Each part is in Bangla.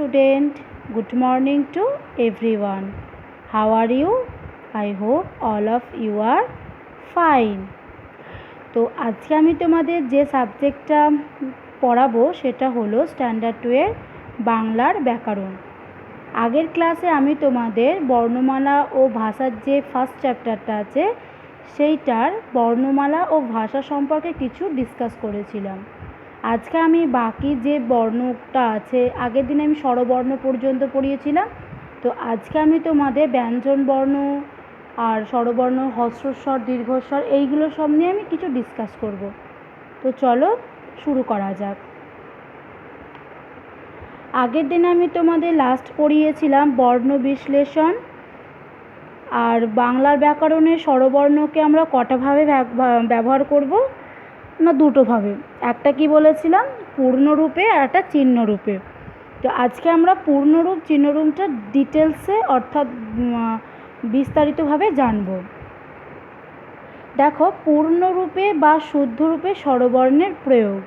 student, good morning to everyone. How are you? I hope all of you are fine. তো আজকে আমি তোমাদের যে সাবজেক্টটা পড়াবো সেটা হলো স্ট্যান্ডার্ড 2 এর বাংলার ব্যাকরণ। আগের ক্লাসে আমি তোমাদের বর্ণমালা ও ভাষার যে ফার্স্ট চ্যাপ্টারটা আছে সেইটার বর্ণমালা ও ভাষা সম্পর্কে কিছু ডিসকাস করেছিলাম। আজকে আমি বাকি যে বর্ণটা আছে, আগের দিনে আমি স্বরবর্ণ পর্যন্ত পড়িয়েছিলাম, তো আজকে আমি তোমাদের ব্যঞ্জন বর্ণ আর স্বরবর্ণ, হ্রস্বস্বর, দীর্ঘস্বর এইগুলো সব নিয়ে আমি কিছু ডিসকাস করব। তো চলো শুরু করা যাক। আগের দিনে আমি তোমাদের লাস্ট পড়িয়েছিলাম বর্ণ বিশ্লেষণ। আর বাংলার ব্যাকরণের স্বরবর্ণকে আমরা কটাভাবে ব্যবহার করব না, দুটোভাবে। একটা কি বলেছিলাম, পূর্ণরূপে আর একটা চিহ্নরূপে। তো আজকে আমরা পূর্ণরূপ চিহ্নরূপটা ডিটেলসে অর্থাৎ বিস্তারিতভাবে জানব। দেখো, পূর্ণরূপে বা শুদ্ধরূপে স্বরবর্ণের প্রয়োগ।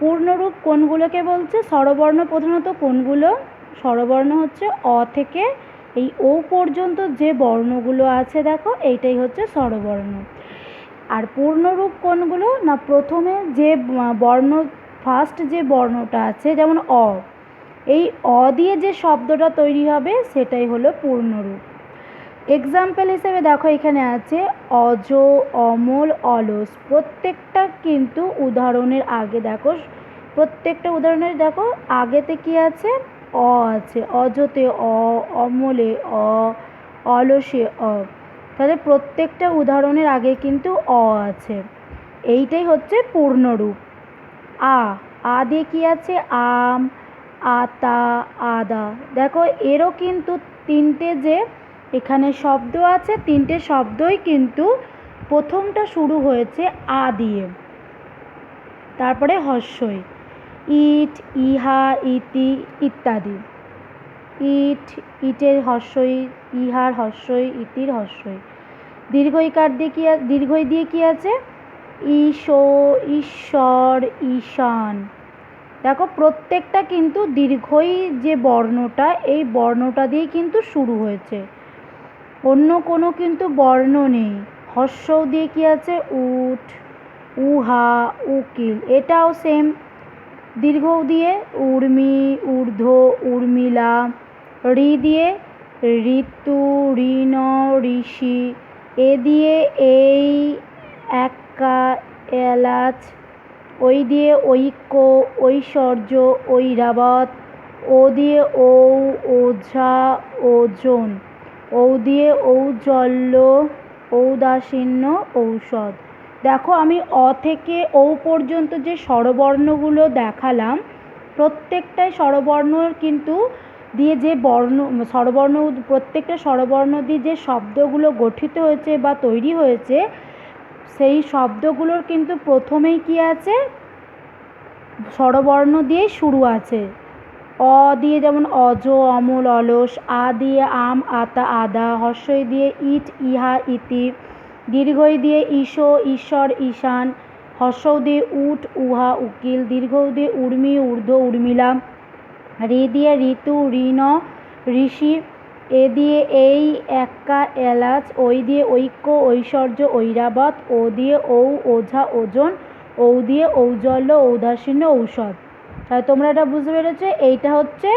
পূর্ণরূপ কোনগুলোকে বলছে? স্বরবর্ণ প্রধানত কোনগুলো? স্বরবর্ণ হচ্ছে অ থেকে এই ও পর্যন্ত যে বর্ণগুলো আছে, দেখো এইটাই হচ্ছে স্বরবর্ণ। আর পূর্ণরূপ কোনগুলো না, প্রথমে যে বর্ণ, ফার্স্ট যে বর্ণটা আছে, যেমন অ, এই অ দিয়ে যে শব্দটা তৈরি হবে সেটাই হলো পূর্ণরূপ। এক্সাম্পল হিসেবে দেখো এখানে আছে অজ, অমল, অলস। প্রত্যেকটা কিন্তু উদাহরণের আগে দেখো, প্রত্যেকটা উদাহরণের দেখো আগেতে কি আছে? অ আছে। অজতে অ, অমলে অ, অলসে অ। তাহলে প্রত্যেকটা উদাহরণের আগে কিন্তু অ আছে। এইটাই হচ্ছে পূর্ণরূপ। আ দিয়ে কি আছে? আম, আতা, আদা। দেখো এরও কিন্তু তিনটে যে এখানে শব্দ আছে, তিনটে শব্দই কিন্তু প্রথমটা শুরু হয়েছে আ দিয়ে, তারপরে হর্ষই। ইট, ইহা, ইতি ইত্যাদি। ইট, ইটের হর্ষই, ইহার হর্ষই, ইতির হর্ষই। দীর্ঘইকার দিয়ে কি, দীর্ঘই দিয়ে কি আছে? ঈশো, ঈশ্বর, ঈশান। দেখো প্রত্যেকটা কিন্তু দীর্ঘই যে বর্ণটা, এই বর্ণটা দিয়েই কিন্তু শুরু হয়েছে, অন্য কোনো কিন্তু বর্ণ নেই। হর্ষ দিয়ে কি আছে? উট, উহা, উকিল। এটাও সেম। দীর্ঘ দিয়ে উর্মি, ঊর্ধ্ব, উর্মিলা। রি দিয়ে ঋতু, ঋণ, ঋষি। এ দিয়ে এই, এক্কা, এলাচ। ওই দিয়ে ঐক্য, ঐশ্বর্য, ঐরাবত। ও দিয়ে ঔ, ওঝা, ওজন। ও দিয়ে ঔজ্জ্বল্য, ঔদাসীন্য, ঔষধ। দেখো আমি অ থেকে ও পর্যন্ত যে স্বরবর্ণগুলো দেখালাম, প্রত্যেকটাই স্বরবর্ণ কিন্তু দিয়ে যে বর্ণ, স্বরবর্ণ, প্রত্যেকটা স্বরবর্ণ দিয়ে যে শব্দগুলো গঠিত হয়েছে বা তৈরি হয়েছে, সেই শব্দগুলোর কিন্তু প্রথমেই কি আছে? স্বরবর্ণ দিয়ে শুরু আছে। অ দিয়ে যেমন অজ, অমল, অলস। আ দিয়ে আম, আতা, আদা। হর্ষই দিয়ে ইট, ইহা, ইতি। দীর্ঘই দিয়ে ঈশো, ঈশ্বর, ঈশান। হর্ষৌ দিয়ে উট, উহা, উকিল। দীর্ঘৌ দিয়ে উর্মি, ঊর্ধ্ব, উর্মিলা। রি দিয়ে ঋতু, ঋণ, ঋষি। এ দিয়ে এই, এক্কা, এলাচ। ওই দিয়ে ঐক্য, ঐশ্বর্য, ঐরাবত। ও দিয়ে ঔ, ওঝা, ওজন। ঔ দিয়ে ঔজ্জ্বল্য, ঔদাসীন্য, ঔষধ। তাহলে তোমরা এটা বুঝতে পেরেছো, এইটা হচ্ছে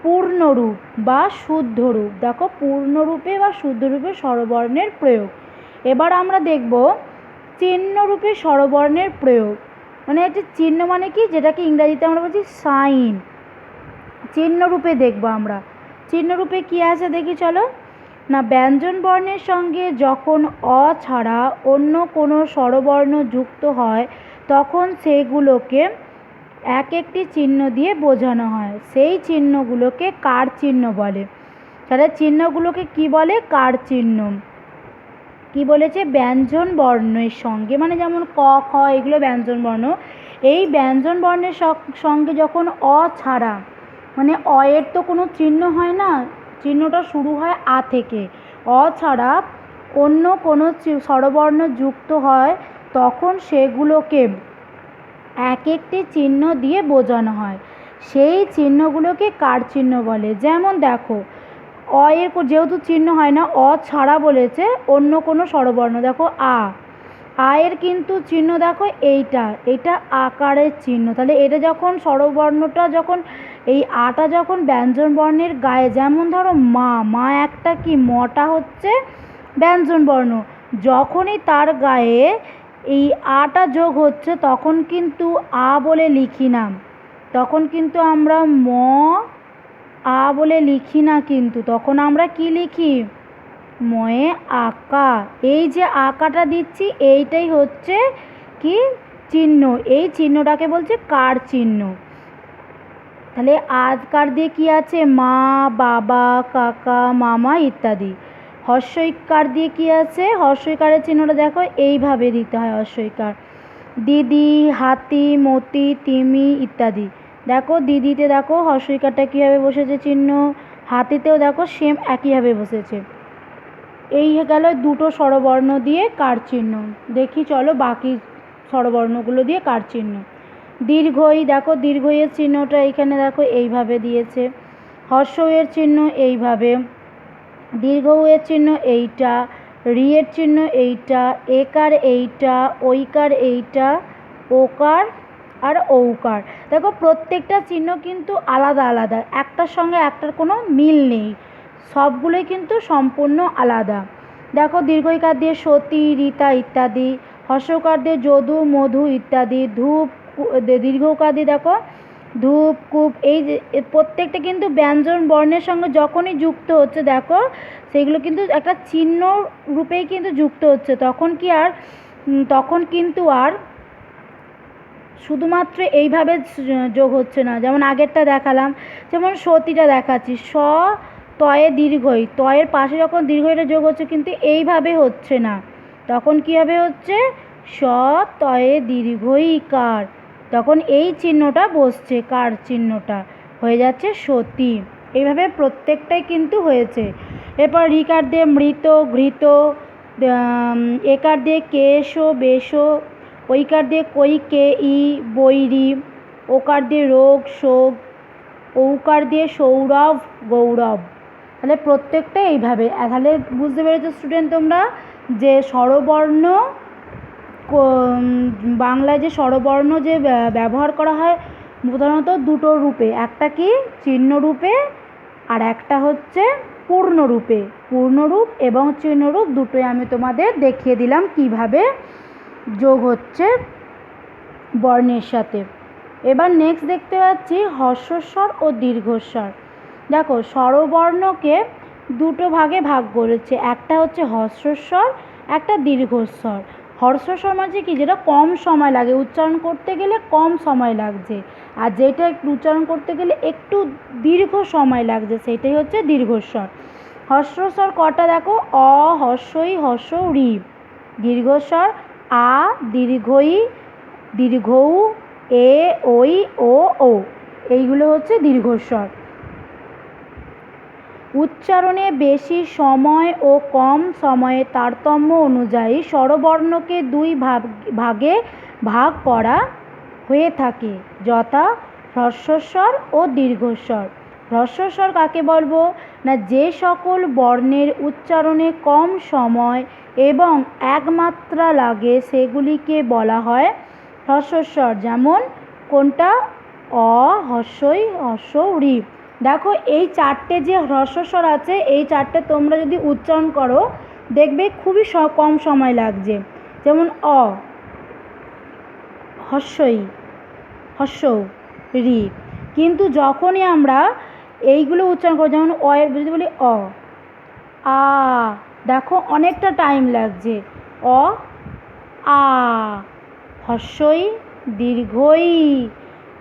পূর্ণরূপ বা শুদ্ধরূপ। দেখো পূর্ণরূপে বা শুদ্ধরূপে স্বরবর্ণের প্রয়োগ। এবার আমরা দেখব চিহ্নরূপে স্বরবর্ণের প্রয়োগ। মানে একটা চিহ্ন মানে কি, যেটাকে ইংরাজিতে আমরা বলছি সাইন। চিহ্নরূপে দেখব আমরা। চিহ্নরূপে কি আছে দেখি চলো না, ব্যঞ্জন বর্ণের সঙ্গে যখন অ ছাড়া অন্য কোনো স্বরবর্ণ যুক্ত হয় তখন সেগুলোকে এক একটি চিহ্ন দিয়ে বোঝানো হয়। সেই চিহ্নগুলোকে কার চিহ্ন বলে? তাহলে চিহ্নগুলোকে কি বলে? কার চিহ্ন। কি বলেছে? ব্যঞ্জন বর্ণের সঙ্গে, মানে যেমন ক, খ, এগুলো ব্যঞ্জন বর্ণ। এই ব্যঞ্জন বর্ণের সঙ্গে যখন অ ছাড়া, মানে অ এর তো কোনো চিহ্ন হয় না, চিহ্নটা শুরু হয় আ থেকে। অ ছাড়া অন্য কোনো স্বরবর্ণ যুক্ত হয় তখন সেগুলোকে এক একটি চিহ্ন দিয়ে বোঝানো হয়। সেই চিহ্নগুলোকে কার চিহ্ন বলে। যেমন দেখো অ এর যেহেতু চিহ্ন হয় না, অ ছাড়া বলেছে অন্য কোনো স্বরবর্ণ, দেখো এর কিন্তু চিহ্ন দেখো এটা আকারের চিহ্ন। তাহলে এটা যখন স্বরবর্ণটা যখন এই আটা যখন ব্যঞ্জন বর্ণের গায়ে, যেমন ধরো মা একটা কি, মটা হচ্ছে ব্যঞ্জন বর্ণ, যখনই তার গায়ে এই আটা যোগ হচ্ছে তখন কিন্তু আ বলে লিখি না, তখন কিন্তু আমরা আ বলে লিখি না, কিন্তু তখন আমরা কি লিখি, ময়ে আঁকা। এই যে আঁকাটা দিচ্ছি এইটাই হচ্ছে কি চিহ্ন, এই চিহ্নটাকে বলছে কার চিহ্ন। তাহলে আকার দিয়ে কি আছে, মা, বাবা, কাকা, মামা ইত্যাদি। হর্ষইকার দিয়ে কি আছে, হর্ষইকারের চিহ্নটা দেখো এইভাবে দিতে হয়, হর্ষইকার, দিদি, হাতি, মতি, তিমি ইত্যাদি। দেখো দিদিতে দেখো হর্ষইকারটা কীভাবে বসেছে চিহ্ন, হাতিতেও দেখো সেম একইভাবে বসেছে। এই গেল দুটো স্বরবর্ণ দিয়ে কার চিহ্ন। দেখি চলো বাকি স্বরবর্ণগুলো দিয়ে কার চিহ্ন। দীর্ঘই, দেখো দীর্ঘইয়ের চিহ্নটা এইখানে দেখো এইভাবে দিয়েছে, হর্ষইয়ের চিহ্ন এইভাবে, দীর্ঘ উয়ের চিহ্ন এইটা, রিয়ের চিহ্ন এইটা, একার এইটা, ঐকার এইটা, ওকার আর ঔকার। দেখো প্রত্যেকটা চিহ্ন কিন্তু আলাদা আলাদা, একটার সঙ্গে একটার কোনো মিল নেই, সবগুলোই কিন্তু সম্পূর্ণ আলাদা। দেখো দীর্ঘইকার দিয়ে সতী, রীতা ইত্যাদি, হর্ষকার দিয়ে যদু, মধু ইত্যাদি, ধূপ, দীর্ঘকার দিয়ে দেখো ধূপ, কূপ, এই যে প্রত্যেকটা কিন্তু ব্যঞ্জন বর্ণের সঙ্গে যখনই যুক্ত হচ্ছে দেখো সেগুলো কিন্তু একটা চিহ্ন রূপেই কিন্তু যুক্ত হচ্ছে, তখন কিন্তু আর শুধুমাত্র এইভাবে যোগ হচ্ছে না। যেমন আগেরটা দেখালাম, যেমন সতীটা দেখাচ্ছি, তয়ে দীর্ঘই, তয়ের পাশে যখন দীর্ঘইটা যোগ হচ্ছে কিন্তু এইভাবে হচ্ছে না, তখন কীভাবে হচ্ছে, তয়ে দীর্ঘইকার, তখন এই চিহ্নটা বসছে, কার চিহ্নটা হয়ে যাচ্ছে সতী। এইভাবে প্রত্যেকটাই কিন্তু হয়েছে। এরপর রিকার দিয়ে মৃত, ঘৃত, একার দিয়ে কেশ, বেশ, ঐকার দিয়ে কৈকে, বৈরী, ওকার দিয়ে রোগ, শোক, ঔকার দিয়ে সৌরভ, গৌরব। তাহলে প্রত্যেকটা এইভাবে। তাহলে বুঝতে পেরেছো স্টুডেন্ট তোমরা যে স্বরবর্ণ, বাংলায় যে স্বরবর্ণ যে ব্যবহার করা হয় প্রধানত দুটো রূপে, একটা কি চিহ্ন রূপে আর একটা হচ্ছে পূর্ণরূপে। পূর্ণরূপ এবং চিহ্নরূপ দুটোই আমি তোমাদের দেখিয়ে দিলাম কিভাবে যোগ হচ্ছে বর্ণের সাথে। এবার নেক্সট দেখতে পাচ্ছি হর্ষস্বর ও দীর্ঘস্বর। দেখো স্বরবর্ণকে দুটো ভাগে ভাগ করেছে, একটা হচ্ছে হর্ষস্বর, একটা দীর্ঘস্বর। হর্ষস্বর মানে কি, যেটা কম সময় লাগে উচ্চারণ করতে গেলে, কম সময় লাগছে, আর যেটা একটু উচ্চারণ করতে গেলে একটু দীর্ঘ সময় লাগছে সেটাই হচ্ছে দীর্ঘস্বর। হর্ষস্বর কটা দেখো, অ, হর্ষই, হর্ষ, রি। দীর্ঘস্বর আ, দীর্ঘই, দীর্ঘৌ, এ, ওই, ও। এইগুলো হচ্ছে দীর্ঘস্বর। উচ্চারণে বেশি সময় ও কম সময়ে তারতম্য অনুযায়ী স্বরবর্ণকে দুই ভাগে ভাগ করা হয়ে থাকে, যথা হ্রস্বস্বর ও দীর্ঘস্বর। হ্রস্বস্বর কাকে বলবো না, যে সকল বর্ণের উচ্চারণে কম সময় এবং এক মাত্রা লাগে সেগুলিকে বলা হয় হ্রস্বস্বর। যেমন কোনটা, অ, হর্ষই, হর্ষ, রি। দেখো এই চারটে যে হ্রস্বস্বর আছে এই চারটে তোমরা যদি উচ্চারণ করো দেখবে খুবই কম সময় লাগছে। যেমন অ, হর্ষই, হর্ষ, রি। কিন্তু যখনই আমরা এইগুলো উচ্চারণ করি, যেমন অ এর যদি বলি অ, আ, দেখো অনেকটা টাইম লাগছে, অ, আ, হর্ষই, দীর্ঘই।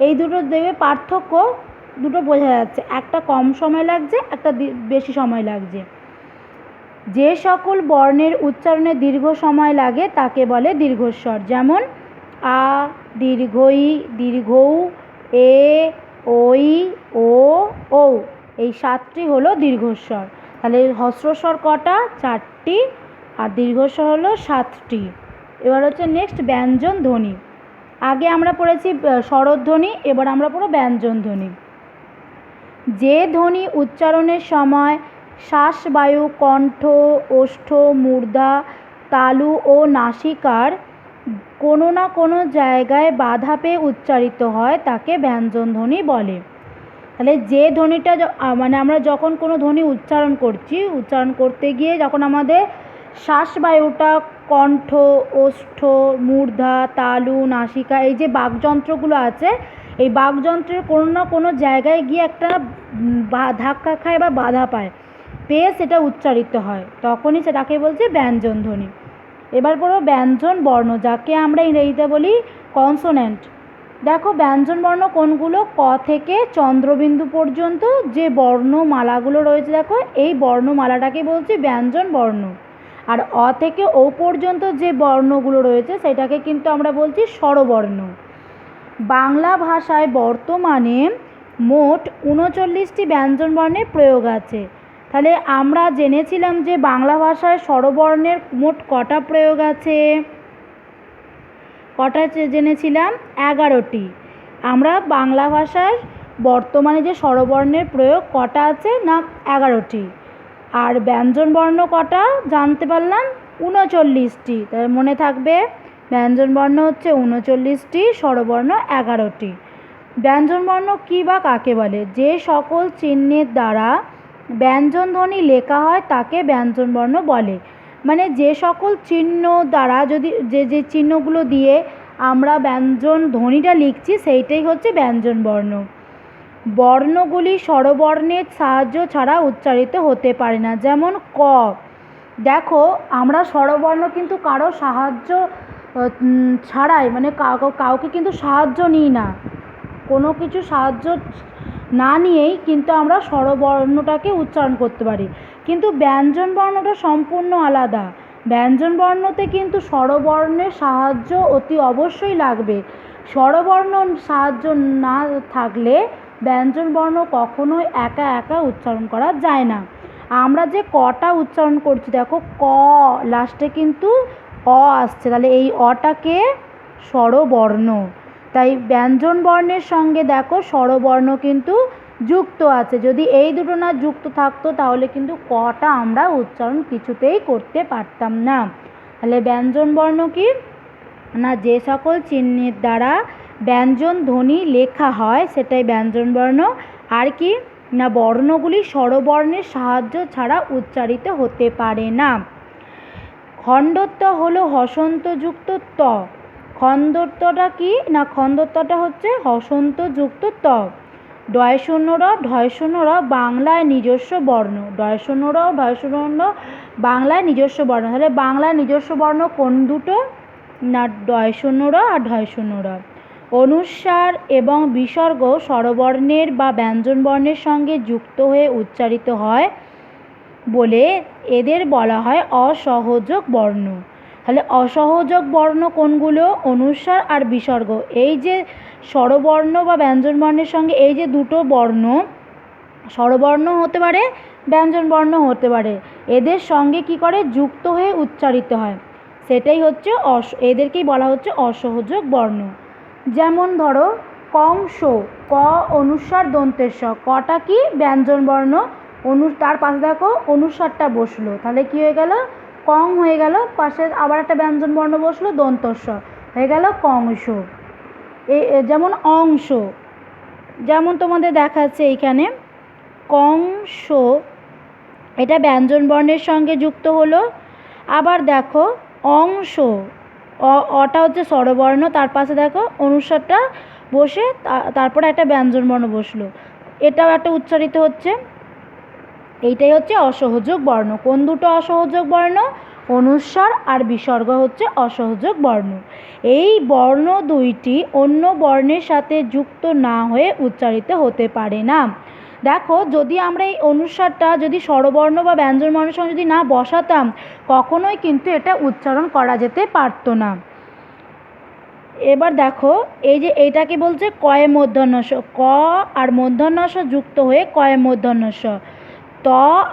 এই দুটো দেখবে পার্থক্য, দুটো বোঝা যাচ্ছে, একটা কম সময় লাগছে, একটা বেশি সময় লাগছে। যে সকল বর্ণের উচ্চারণে দীর্ঘ সময় লাগে তাকে বলে দীর্ঘস্বর। যেমন আ, দীর্ঘই, দীর্ঘৌ, এ, ওই, ও। এই সাতটি হলো দীর্ঘস্বর। তাহলে হ্রস্বস্বর কটা, চারটি, আর দীর্ঘস্বর হলো 7টি। এবার হচ্ছে নেক্সট ব্যঞ্জন ধ্বনি। আগে আমরা পড়েছি স্বরধ্বনি, এবার আমরা পড়ব ব্যঞ্জনধ্বনি। যে ধ্বনি উচ্চারণের সময় শ্বাসবায়ু, কণ্ঠ, ওষ্ঠ, মূর্ধা, তালু ও নাসিকার কোনো না কোনো জায়গায় বাধা পেয়ে উচ্চারিত হয় তাকে ব্যঞ্জনধ্বনি বলে। তাহলে যে ধ্বনিটা মানে আমরা যখন কোনো ধ্বনি উচ্চারণ করছি, উচ্চারণ করতে গিয়ে যখন আমাদের শ্বাসবায়ুটা কণ্ঠ, ওষ্ঠ, মূর্ধা, তালু, নাসিকা এই যে বাকযন্ত্রগুলো আছে, এই বাকযন্ত্রের কোনো না কোনো জায়গায় গিয়ে একটা ধাক্কা খায় বা বাধা পায়, পেয়ে সেটা উচ্চারিত হয়, তখনই সেটাকে বলছে ব্যঞ্জনধ্বনি। এবার পড়ো ব্যঞ্জন বর্ণ, যাকে আমরা ইংরেজিতে বলি কনসোনেন্ট। দেখো ব্যঞ্জন বর্ণ কোনগুলো? ক থেকে চন্দ্রবিন্দু পর্যন্ত যে বর্ণমালাগুলো রয়েছে, দেখো এই বর্ণমালাটাকে বলছি ব্যঞ্জন বর্ণ। আর অ থেকে ও পর্যন্ত যে বর্ণগুলো রয়েছে সেটাকে কিন্তু আমরা বলছি স্বরবর্ণ। বাংলা ভাষায় বর্তমানে মোট 39টি ব্যঞ্জন বর্ণের প্রয়োগ আছে। তাহলে আমরা জেনেছিলাম যে বাংলা ভাষায় স্বরবর্ণের মোট কটা প্রয়োগ আছে? কটা জেনেছিলাম? 11টি। আমরা বাংলা ভাষার বর্তমানে যে স্বরবর্ণের প্রয়োগ কটা আছে? না 11টি। আর ব্যঞ্জন বর্ণ কটা জানতে পারলাম? 39টি। তাহলে মনে থাকবে ব্যঞ্জন বর্ণ হচ্ছে 39টি, স্বরবর্ণ 11টি। ব্যঞ্জন বর্ণ কী বা কাকে বলে? যে সকল চিহ্নের দ্বারা ব্যঞ্জন ধ্বনি লেখা হয় তাকে ব্যঞ্জন বর্ণ বলে। মানে যে সকল চিহ্ন দ্বারা যে চিহ্নগুলো দিয়ে আমরা ব্যঞ্জন ধ্বনিটা লিখছি সেইটাই হচ্ছে ব্যঞ্জন বর্ণ। বর্ণগুলি স্বরবর্ণের সাহায্য ছাড়া উচ্চারিত হতে পারে না। যেমন ক, দেখো আমরা স্বরবর্ণ কিন্তু কারো সাহায্য ছাড়াই, মানে কাউকে কিন্তু সাহায্য নিই না, কোনো কিছু সাহায্য না নিয়েই কিন্তু আমরা স্বরবর্ণটাকে উচ্চারণ করতে পারি। কিন্তু ব্যঞ্জন বর্ণটা সম্পূর্ণ আলাদা। ব্যঞ্জন বর্ণতে কিন্তু স্বরবর্ণের সাহায্য অতি অবশ্যই লাগবে। স্বরবর্ণ সাহায্য না থাকলে ব্যঞ্জন বর্ণ কখনোই একা একা উচ্চারণ করা যায় না। আমরা যে কটা উচ্চারণ করছি, দেখো ক লাস্টে কিন্তু অ আসছে, তাহলে এই অটাকে স্বরবর্ণ। তাই ব্যঞ্জন বর্ণের সঙ্গে দেখো স্বরবর্ণ কিন্তু যুক্ত আছে। যদি এই দুটো না যুক্ত থাকতো তাহলে কিন্তু কটা আমরা উচ্চারণ কিছুতেই করতে পারতাম না। তাহলে ব্যঞ্জন বর্ণ কি না? যে সকল চিহ্নের দ্বারা ব্যঞ্জন ধ্বনি লেখা হয় সেটাই ব্যঞ্জন বর্ণ। আর কি না? বর্ণগুলি স্বরবর্ণের সাহায্য ছাড়া উচ্চারিত হতে পারে না। খণ্ডত্ব হলো হসন্তযুক্ত ত। খণ্ডত্বটা কি না? খণ্ডত্বটা হচ্ছে হসন্তযুক্ত ত। ডয় শূন্য র, ঢয় শূন্য র বাংলায় নিজস্ব বর্ণ। ডয় শূন্য র, ঢয় শূন্য র বাংলায় নিজস্ব বর্ণ। তাহলে বাংলায় নিজস্ব বর্ণ কোন দুটো? না ডয় শূন্য র আর ঢয় শূন্য র। অনুস্বার এবং বিসর্গ স্বরবর্ণের বা ব্যঞ্জন বর্ণের সঙ্গে যুক্ত হয়ে উচ্চারিত হয় বলে এদের বলা হয় অসহযোগ বর্ণ। তাহলে অসহযোগ বর্ণ কোনগুলো? অনুস্বার আর বিসর্গ। এই যে স্বরবর্ণ বা ব্যঞ্জন বর্ণের সঙ্গে এই যে দুটো বর্ণ, স্বরবর্ণ হতে পারে, ব্যঞ্জন বর্ণ হতে পারে, এদের সঙ্গে কি করে? যুক্ত হয়ে উচ্চারিত হয়, সেটাই হচ্ছে এদেরকেই বলা হচ্ছে অসহযোগ বর্ণ। যেমন ধরো কংস, ক অনুস্বার দন্তেশ, কটা কি? ব্যঞ্জন বর্ণ। তার পাশে দেখো অনুস্বারটা বসলো, তাহলে কি হয়ে গেল? কং হয়ে গেল। পাশে আবার একটা ব্যঞ্জন বর্ণ বসলো, দন্তস্ব, হয়ে গেল কংস। যেমন অংশ, যেমন তোমাদের দেখাচ্ছে এইখানে কংস, এটা ব্যঞ্জন বর্ণের সঙ্গে যুক্ত হলো। আবার দেখো অংশ, অটা হচ্ছে স্বরবর্ণ, তার পাশে দেখো অনুস্বারটা বসে তারপরে একটা ব্যঞ্জন বর্ণ বসলো, এটাও একটা উচ্চারিত হচ্ছে। এইটাই হচ্ছে অসহযোগ বর্ণ। কোন দুটো অসহযোগ বর্ণ? অনুস্বার আর বিসর্গ হচ্ছে অসহযোগ বর্ণ। এই বর্ণ দুইটি অন্য বর্ণের সাথে যুক্ত না হয়ে উচ্চারিত হতে পারে না। দেখো যদি আমরা এই অনুস্বারটা যদি স্বরবর্ণ বা ব্যঞ্জন বর্ণের সঙ্গে যদি না বসাতাম, কখনোই কিন্তু এটা উচ্চারণ করা যেতে পারতো না। এবার দেখো এই যে এইটাকে বলছে কয়ে মূর্ধন্য ষ, ক আর মূর্ধন্য ষ যুক্ত হয়ে কয়ে মূর্ধন্য ষ, ত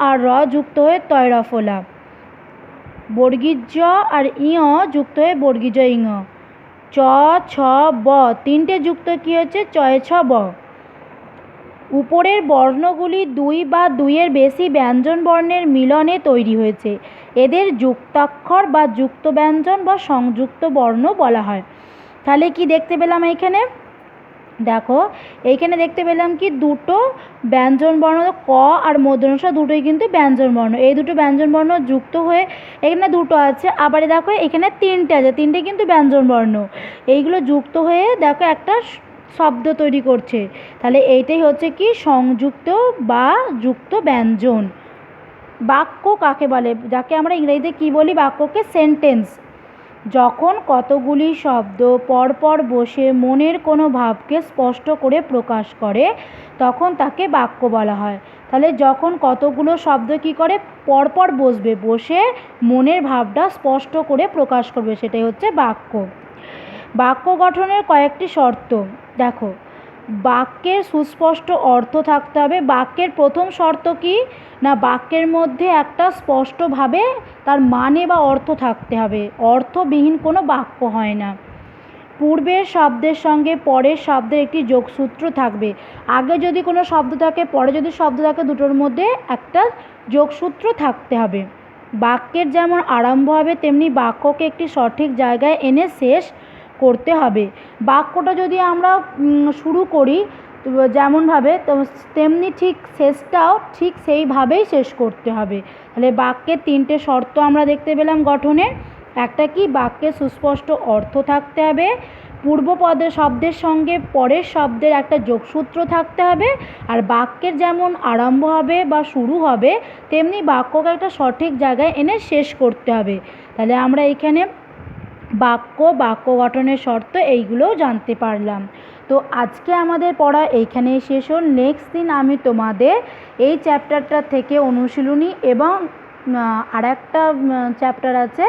আর র যুক্ত হয়ে তয় রফলা, বর্গীয় জ আর ইয় যুক্ত হয়ে বর্গীয় ইঙ, চ ছ ব, তিনটে যুক্ত কী হচ্ছে চয়ে ছ ব। উপরের বর্ণগুলি দুই বা দুইয়ের বেশি ব্যঞ্জন বর্ণের মিলনে তৈরি হয়েছে, এদের যুক্তাক্ষর বা যুক্ত ব্যঞ্জন বা সংযুক্ত বর্ণ বলা হয়। তাহলে কি দেখতে পেলাম এইখানে, দেখো এইখানে দেখতে পেলাম কি দুটো ব্যঞ্জন বর্ণ, ক আর মূর্ধন্য ষ দুটোই কিন্তু ব্যঞ্জন বর্ণ, এই দুটো ব্যঞ্জন বর্ণ যুক্ত হয়ে এখানে দুটো আছে, আবার দেখো এখানে তিনটে আছে, তিনটে কিন্তু ব্যঞ্জন বর্ণ, এইগুলো যুক্ত হয়ে দেখো একটা শব্দ তৈরি করছে। তাহলে এইটাই হচ্ছে কি সংযুক্ত বা যুক্ত ব্যঞ্জন। বাক্য কাকে বলে, যাকে আমরা ইংরেজিতে কী বলি, বাক্যকে সেন্টেন্স। যখন কতগুলি শব্দ পরপর বসে মনের কোনো ভাবকে স্পষ্ট করে প্রকাশ করে তখন তাকে বাক্য বলা হয়। তাহলে যখন কতগুলো শব্দ কী করে পরপর বসবে, বসে মনের ভাবটা স্পষ্ট করে প্রকাশ করবে, সেটাই হচ্ছে বাক্য। বাক্য গঠনের কয়েকটি শর্ত দেখো, বাক্যের সুস্পষ্ট অর্থ থাকতে হবে। বাক্যের প্রথম শর্ত কি না, বাক্যের মধ্যে একটা স্পষ্টভাবে তার মানে বা অর্থ থাকতে হবে, অর্থবিহীন কোনো বাক্য হয় না। পূর্বের শব্দের সঙ্গে পরের শব্দের একটি যোগসূত্র থাকবে, আগে যদি কোনো শব্দ থাকে পরে যদি শব্দ থাকে দুটোর মধ্যে একটা যোগসূত্র থাকতে হবে। বাক্যের যেমন আরম্ভ হবে তেমনি বাক্যকে একটি সঠিক জায়গায় এনে শেষ করতে হবে। বাক্যটা যদি আমরা শুরু করি যেমনভাবে তেমনি ঠিক শেষটাও ঠিক সেইভাবেই শেষ করতে হবে। তাহলে বাক্যের তিনটে শর্ত আমরা দেখতে পেলাম গঠনের, একটা কি বাক্যের সুস্পষ্ট অর্থ থাকতে হবে, পূর্বপদের শব্দের সঙ্গে পরের শব্দের একটা যোগসূত্র থাকতে হবে, আর বাক্যের যেমন আরম্ভ হবে বা শুরু হবে তেমনি বাক্যকে একটা সঠিক জায়গায় এনে শেষ করতে হবে। তাহলে আমরা এখানে বাক্য গঠনের শর্ত এইগুলোও জানতে পারলাম। তো আজকে আমাদের পড়া এইখানেই শেষ হল। নেক্সট দিন আমি তোমাদের এই চ্যাপ্টারটা থেকে অনুশীলনী এবং আর একটা চ্যাপ্টার আছে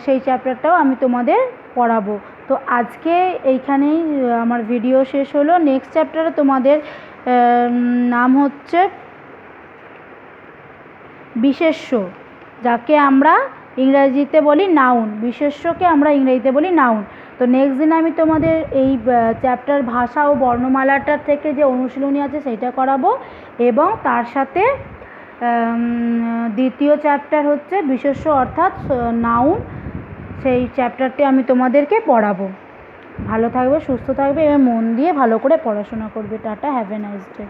সেই চ্যাপ্টারটাও আমি তোমাদের পড়াবো। তো আজকে এইখানেই আমার ভিডিও শেষ হলো। নেক্সট চ্যাপ্টারে তোমাদের নাম হচ্ছে বিশেষ্য, যাকে আমরা ইংরেজিতে বলি নাউন, বিশেষ্যকে আমরা ইংরেজিতে বলি নাউন। তো নেক্সট দিন আমি তোমাদের এই চ্যাপ্টার ভাষা ও বর্ণমালাটার থেকে যে অনুশীলনী আছে সেটা করাবো, এবং তার সাথে দ্বিতীয় চ্যাপ্টার হচ্ছে বিশেষ্য অর্থাৎ নাউন, সেই চ্যাপ্টারটি আমি তোমাদেরকে পড়াবো। ভালো থাকবে, সুস্থ থাকবে এবং মন দিয়ে ভালো করে পড়াশোনা করবে। Tata, have a nice day.